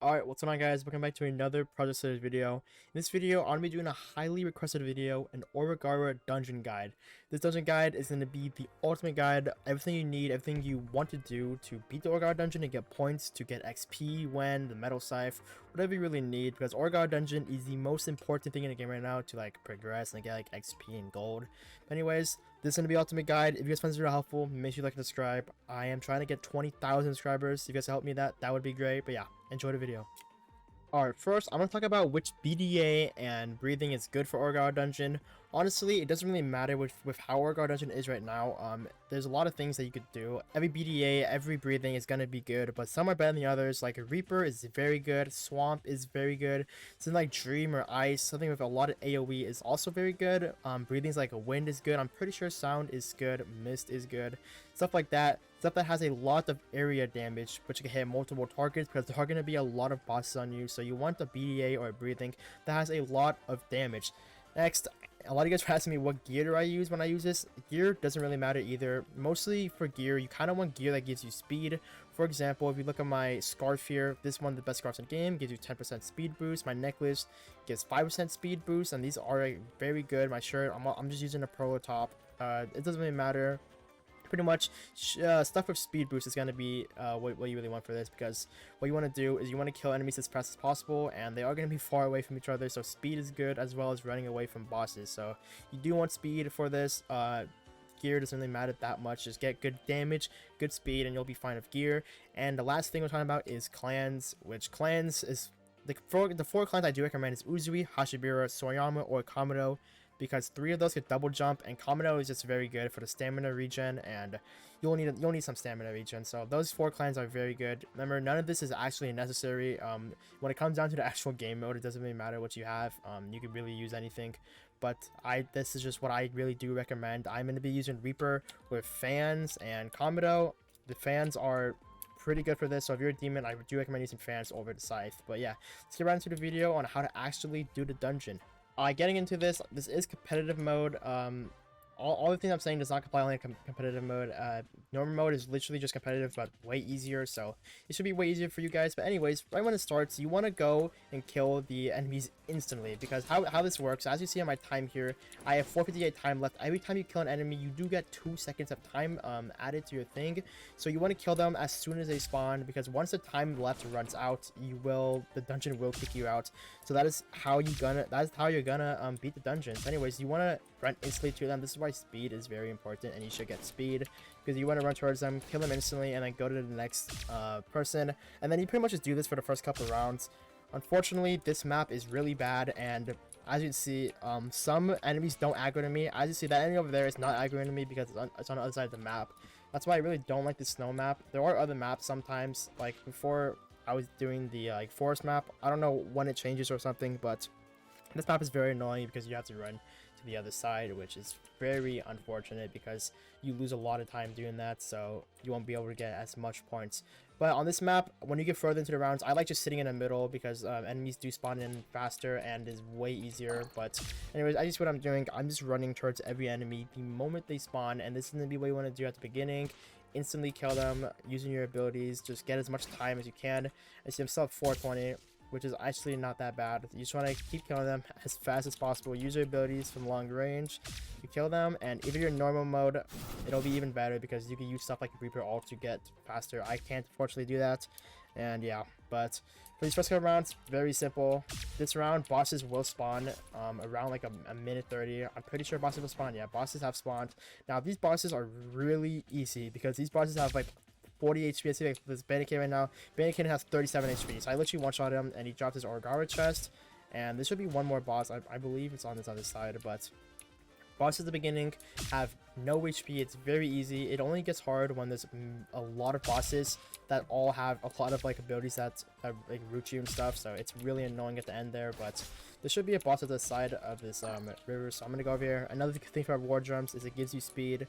Alright, what's going on guys? Welcome back to another Project Series video. In this video, I'm going to be doing a highly requested video, an 𝐓𝐀𝐆𝐒 dungeon guide. This dungeon guide is going to be the ultimate guide, everything you need, everything you want to do to beat the 𝐓𝐀𝐆𝐒 dungeon and get points, to get XP, the metal scythe, whatever you really need, because 𝐓𝐀𝐆𝐒 dungeon is the most important thing in the game right now to like progress and get like XP and gold. But anyways, this is going to be ultimate guide. If you guys find this video helpful, make sure you like and subscribe. I am trying to get 20,000 subscribers. If you guys help me that would be great. But yeah, enjoy the video. Alright, first I'm going to talk about which BDA and breathing is good for 𝐓𝐀𝐆𝐒 dungeon. Honestly, it doesn't really matter with how 𝐓𝐀𝐆𝐒 dungeon is right now. There's a lot of things that you could do. Every BDA, every breathing is going to be good, but some are better than the others. Like a Reaper is very good, Swamp is very good, something like Dream or Ice, something with a lot of AoE is also very good. Breathings like a Wind is good, I'm pretty sure Sound is good, Mist is good, stuff like that. Stuff that has a lot of area damage, which you can hit multiple targets because there are going to be a lot of bosses on you, so you want a BDA or a breathing that has a lot of damage. Next, a lot of you guys are asking me what gear do I use when I use this. Gear doesn't really matter either. Mostly for gear, you kind of want gear that gives you speed. For example, if you look at my scarf here, this one, the best scarves in the game, gives you 10% speed boost. My necklace gives 5% speed boost, and these are very good. My shirt, I'm just using a Pro top. It doesn't really matter. Pretty much stuff with speed boost is going to be what you really want for this, because what you want to do is you want to kill enemies as fast as possible, and they are going to be far away from each other, so speed is good as well as running away from bosses. So you do want speed for this. Gear doesn't really matter that much, just get good damage, good speed, and you'll be fine with gear. And the last thing we're talking about is clans, which clans is the four clans I do recommend is Uzui, Hashibira, Soyama, or Kamado, because 3 of those get double jump, and Kamado is just very good for the stamina regen, and you'll need some stamina regen. So those 4 clans are very good. Remember, none of this is actually necessary. When it comes down to the actual game mode, it doesn't really matter what you have. You can really use anything, but this is just what I really do recommend. I'm going to be using Reaper with fans and Kamado. The fans are pretty good for this, so if you're a demon, I do recommend using fans over the scythe. But yeah, let's get right into the video on how to actually do the dungeon. Getting into this is competitive mode. All the things I'm saying does not apply only in competitive mode. Normal mode is literally just competitive, but way easier, so it should be way easier for you guys. But anyways, right when it starts, you want to go and kill the enemies instantly, because how this works, as you see on my time here, I have 458 time left. Every time you kill an enemy, you do get 2 seconds of time added to your thing, so you want to kill them as soon as they spawn, because once the time left runs out, the dungeon will kick you out. So that is how you're gonna beat the dungeon. So anyways, you want to run instantly to them. This is why speed is very important, and you should get speed, because you want to run towards them, kill them instantly, and then go to the next person, and then you pretty much just do this for the first couple of rounds. Unfortunately, this map is really bad, and as you can see, some enemies don't aggro to me. As you see, that enemy over there is not aggroing to me because it's on the other side of the map. That's why I really don't like the snow map. There are other maps sometimes, like before I was doing the like forest map. I don't know when it changes or something, but this map is very annoying because you have to run to the other side, which is very unfortunate because you lose a lot of time doing that, so you won't be able to get as much points. But on this map, when you get further into the rounds, I like just sitting in the middle because enemies do spawn in faster and is way easier. But anyways, I just what I'm doing, I'm just running towards every enemy the moment they spawn, and this is going to be what you want to do at the beginning. Instantly kill them using your abilities, just get as much time as you can. I see I'm still at 420, which is actually not that bad. You just want to keep killing them as fast as possible. Use your abilities from long range to kill them, and if you're in normal mode, it'll be even better because you can use stuff like Reaper ult to get faster. I can't unfortunately do that, and yeah. But for these first couple rounds, very simple. This round, bosses will spawn around like a minute 30. I'm pretty sure bosses will spawn. Yeah, bosses have spawned. Now these bosses are really easy because these bosses have like 40 HP. I see like this Bandit right now. Bandit has 37 HP. So I literally one-shot him and he dropped his 𝐓𝐀𝐆𝐒 chest. And there should be one more boss. I believe it's on this other side. But bosses at the beginning have no HP. It's very easy. It only gets hard when there's a lot of bosses that all have a lot of like abilities that like root you and stuff. So it's really annoying at the end there. But there should be a boss at the side of this river. So I'm gonna go over here. Another thing for war drums is it gives you speed.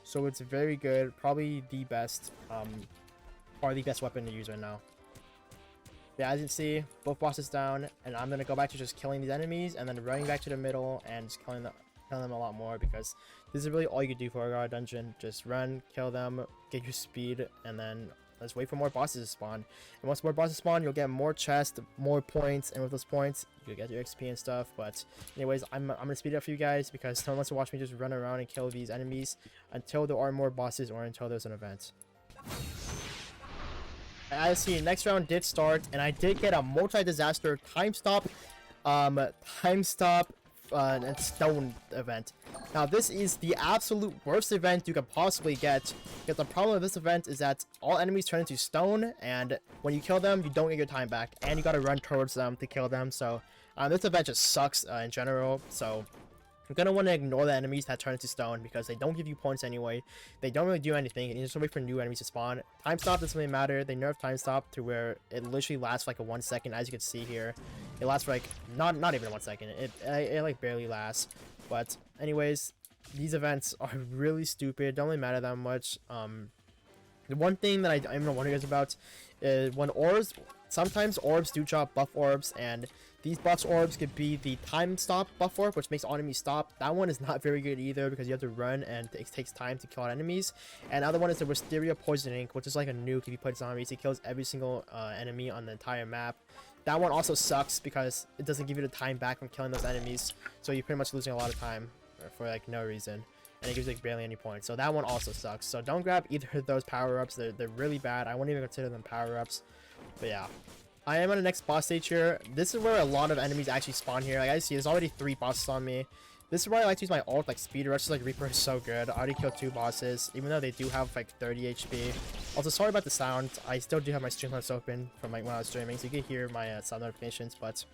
So it's very good, probably the best, or the best weapon to use right now. Yeah, as you can see, both bosses down, and I'm gonna go back to just killing these enemies, and then running back to the middle and just killing them a lot more, because this is really all you can do for a 𝐓𝐀𝐆𝐒 dungeon. Just run, kill them, get your speed, and then let's wait for more bosses to spawn. And once more bosses spawn, you'll get more chests, more points, and with those points, you'll get your XP and stuff. But anyways, I'm gonna speed it up for you guys because no one wants to watch me just run around and kill these enemies until there are more bosses or until there's an event. As see, next round did start, and I did get a multi-disaster time stop and stone event. Now this is the absolute worst event you could possibly get, because the problem with this event is that all enemies turn into stone, and when you kill them, you don't get your time back, and you gotta run towards them to kill them. So this event just sucks in general. So you're gonna want to ignore the enemies that turn into stone because they don't give you points anyway. They don't really do anything, and you just wait for new enemies to spawn. Time stop doesn't really matter. They nerfed time stop to where it literally lasts for like a 1 second, as you can see here. It lasts for like not even 1 second. It like barely lasts. But anyways, these events are really stupid. Don't really matter that much. The one thing that I'm gonna warn you guys about is when orbs. Sometimes orbs do drop buff orbs, and these buff orbs could be the time stop buff orb, which makes all enemies stop. That one is not very good either because you have to run and it takes time to kill out enemies. And the other one is the Wisteria Poisoning, which is like a nuke if you put zombies. It kills every single enemy on the entire map. That one also sucks because it doesn't give you the time back from killing those enemies, so you're pretty much losing a lot of time for like no reason. And it gives you like barely any points, so that one also sucks. So don't grab either of those power-ups. They're really bad. I wouldn't even consider them power-ups. But yeah, I am on the next boss stage here. This is where a lot of enemies actually spawn here. Like I see, there's already 3 bosses on me. This is where I like to use my ult, like speed rush. Like Reaper is so good. I already killed 2 bosses, even though they do have like 30 HP. Also, sorry about the sound. I still do have my Streamlabs open from like when I was streaming, so you can hear my sound notifications. But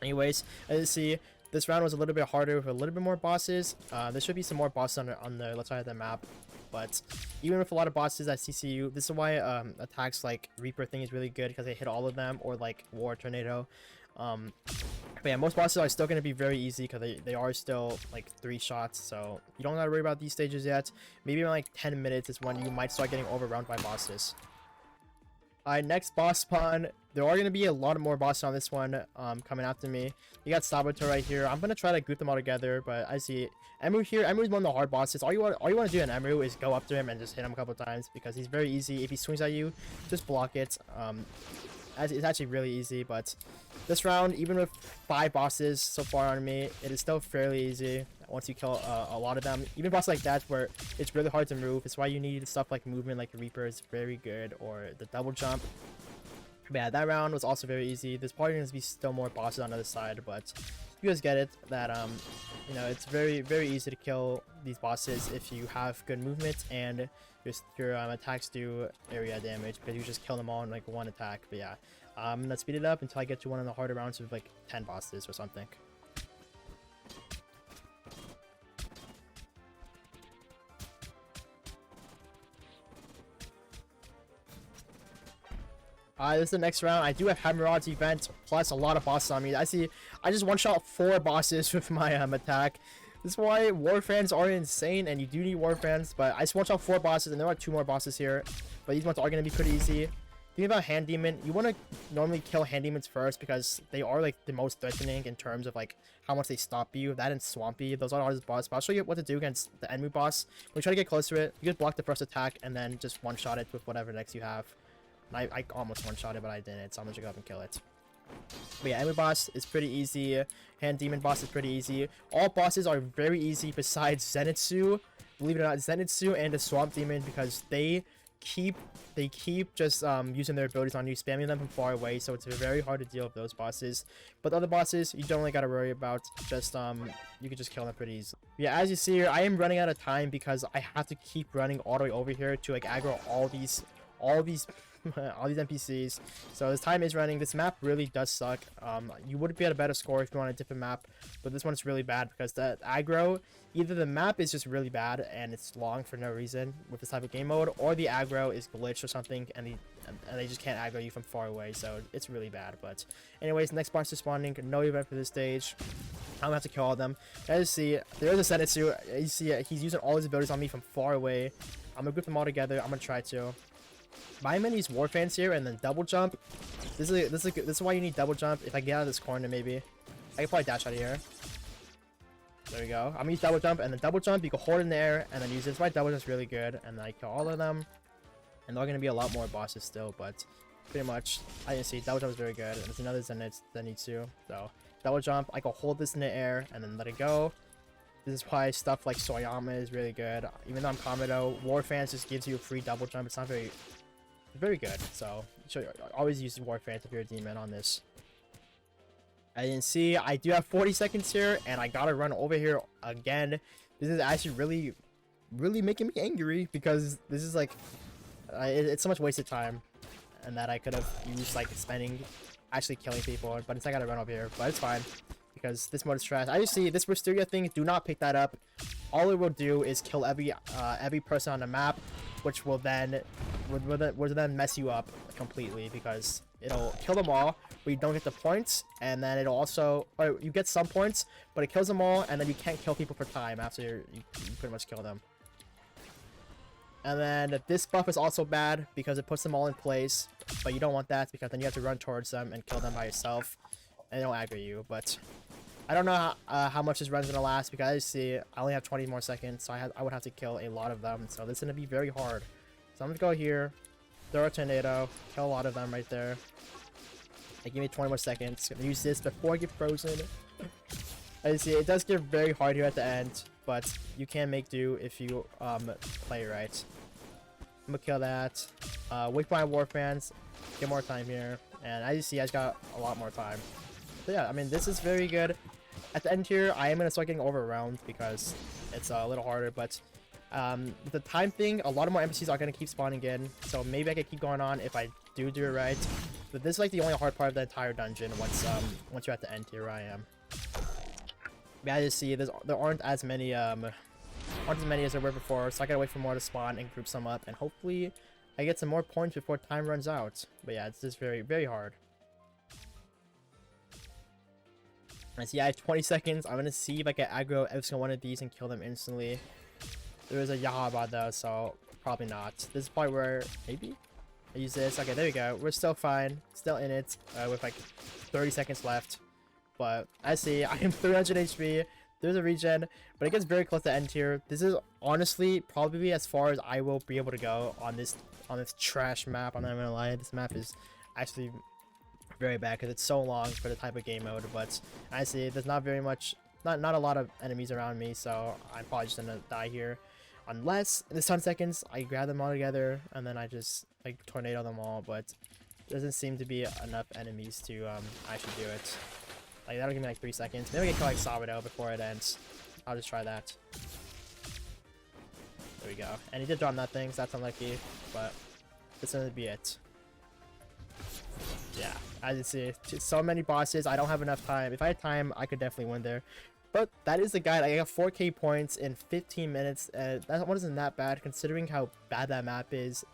anyways, as you see, this round was a little bit harder with a little bit more bosses. There should be some more bosses on the left side of the map. But even with a lot of bosses at CCU, this is why attacks like Reaper thing is really good, because they hit all of them, or like War Tornado. But yeah, most bosses are still going to be very easy because they are still like 3 shots, so you don't got to worry about these stages yet. Maybe in like 10 minutes is when you might start getting overrun by bosses. Alright, next boss spawn. There are going to be a lot of more bosses on this one coming after me. You got Saboteur right here. I'm going to try to group them all together, but I see Emu here. Emu is one of the hard bosses. All you want to do in Emu is go up to him and just hit him a couple times, because he's very easy. If he swings at you, just block it. It's actually really easy. But this round, even with 5 bosses so far on me, it is still fairly easy once you kill a lot of them. Even bosses like that where it's really hard to move. It's why you need stuff like movement, like Reaper is very good, or the double jump. But yeah, that round was also very easy. There's probably going to be still more bosses on the other side, but you guys get it that you know, it's very easy to kill these bosses if you have good movement and your attacks do area damage, because you just kill them all in like 1 attack. But yeah, I'm gonna speed it up until I get to one of the harder rounds with like 10 bosses or something. This is the next round. I do have Hemorrhage event plus a lot of bosses on me. I see I just one-shot 4 bosses with my attack. This is why war fans are insane, and you do need war fans. But I just one-shot 4 bosses, and there are 2 more bosses here. But these ones are going to be pretty easy. Think about Hand Demon. You want to normally kill Hand Demons first, because they are like the most threatening in terms of like how much they stop you. That and Swampy, those are the hardest bosses. But I'll show you what to do against the enemy boss. When you try to get close to it, you just block the first attack and then just one-shot it with whatever next you have. I almost one-shot it, but I didn't, so I'm gonna go up and kill it. But yeah, enemy boss is pretty easy. Hand Demon boss is pretty easy. All bosses are very easy besides Zenitsu. Believe it or not, Zenitsu and the Swamp Demon, because they keep just using their abilities on you, spamming them from far away, so it's very hard to deal with those bosses. But the other bosses, you don't really gotta worry about. Just you can just kill them pretty easily. Yeah, as you see here, I am running out of time because I have to keep running all the way over here to like aggro all these all these NPCs. So this time is running. This map really does suck. You would be at a better score if you want a different map, but this one's really bad because the aggro, either the map is just really bad and it's long for no reason with this type of game mode, or the aggro is glitched or something, and they just can't aggro you from far away, so it's really bad. But anyways, next boss is spawning. No event for this stage. I'm gonna have to kill all of them. As you see, there's a Zenitsu. You see, he's using all his abilities on me from far away. I'm gonna group them all together. I'm gonna try to. My many's war fans here, and then double jump. This is why you need double jump. If I get out of this corner, maybe I can probably dash out of here. There we go. I'm gonna use double jump, and then double jump. You can hold it in the air and then use it. That's why double jump is really good. And then I kill all of them. And there are going to be a lot more bosses still, but pretty much, I didn't see, double jump is very good. And there's another Zenitsu, so double jump, I can hold this in the air and then let it go. This is why stuff like Soyama is really good. Even though I'm Kamado, War Fans just gives you a free double jump. It's not very good, so you should always use War Fans if you're a demon on this. I didn't see, I do have 40 seconds here, and I gotta run over here again. This is actually really making me angry, because this is like, it's so much wasted time, and that I could have used like spending actually killing people, but instead I gotta run over here, but it's fine, because this mode is trash. I just see this Wisteria thing, do not pick that up. All it will do is kill every person on the map, which will then mess you up completely, because it'll kill them all, but you don't get the points, and then it'll also, or you get some points, but it kills them all, and then you can't kill people for time after you pretty much kill them. And then this buff is also bad because it puts them all in place, but you don't want that because then you have to run towards them and kill them by yourself, and it'll aggro you. But I don't know how much this run's gonna last, because I see I only have 20 more seconds, so I would have to kill a lot of them, so this is gonna be very hard. So I'm gonna go here, throw a tornado, kill a lot of them right there. Give me 20 more seconds. Gonna use this before I get frozen. I see it does get very hard here at the end, but you can make do if you play right. I'm gonna kill that. Wait for my War Fans. Get more time here, and as you see, I just got a lot more time. So yeah, I mean, this is very good. At the end here, I am gonna start getting overwhelmed because it's a little harder, but with the time thing, a lot of more NPCs are gonna keep spawning in, so maybe I can keep going on if I do it right. But this is like the only hard part of the entire dungeon once you're at the end here where I am. But as you see, there aren't as many as there were before, so I gotta wait for more to spawn and group some up, and hopefully I get some more points before time runs out. But yeah, it's just very hard. I see I have 20 seconds. I'm gonna see if I can aggro every single one of these and kill them instantly. There is a Yahaba though, so probably not. This is probably where maybe I use this. Okay, there we go. We're still fine, still in it with like 30 seconds left. But I see I am 300 HP. There's a regen, but it gets very close to the end here. This is honestly probably as far as I will be able to go on this trash map. I'm not gonna lie, this map is actually very bad because it's so long for the type of game mode. But I see there's not very much, not a lot of enemies around me, so I'm probably just gonna die here, unless in the 10 seconds I grab them all together and then I just like tornado them all. But doesn't seem to be enough enemies to actually do it. Like, that'll give me like 3 seconds. Maybe I can kill like Sabado before it ends. I'll just try that. There we go. And he did drop nothing, so that's unlucky. But this is gonna be it. Yeah, as you see, so many bosses. I don't have enough time. If I had time, I could definitely win there. But that is the guide. I got 4K points in 15 minutes. That one isn't that bad considering how bad that map is.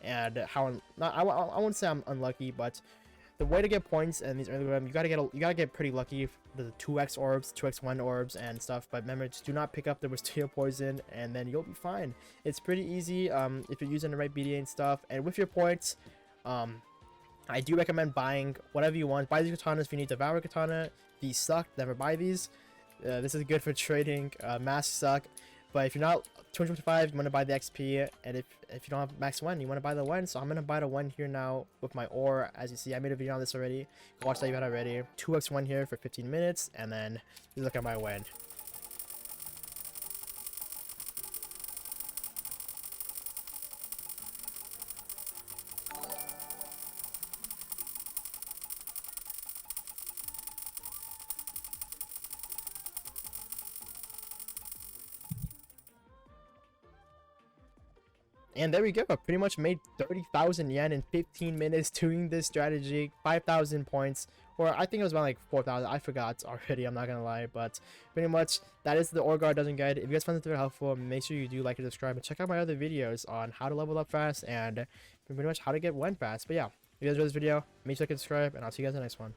And how I won't say I'm unlucky, but the way to get points in these early game, you gotta get pretty lucky. The 2x orbs, 2x1 orbs, and stuff. But remember, just do not pick up the Wisteria poison, and then you'll be fine. It's pretty easy if you're using the right BDA and stuff. And with your points, I do recommend buying whatever you want. Buy these katanas if you need Devour Katana. These suck. Never buy these. This is good for trading. Masks suck. But if you're not 255, you want to buy the XP, and if you don't have max 1, you want to buy the 1. So I'm going to buy the 1 here now with my ore. As you see, I made a video on this already. Go watch that video already. 2x1 here for 15 minutes, and then you look at my win. And there we go. I pretty much made 30,000 yen in 15 minutes doing this strategy. 5,000 points. Or I think it was around like 4,000. I forgot already. I'm not going to lie. But pretty much that is the Ore Guard Dungeon Guide. If you guys found this video helpful, make sure you do like and subscribe. And check out my other videos on how to level up fast and pretty much how to get one fast. But yeah, if you guys enjoyed this video, make sure to subscribe. And I'll see you guys in the next one.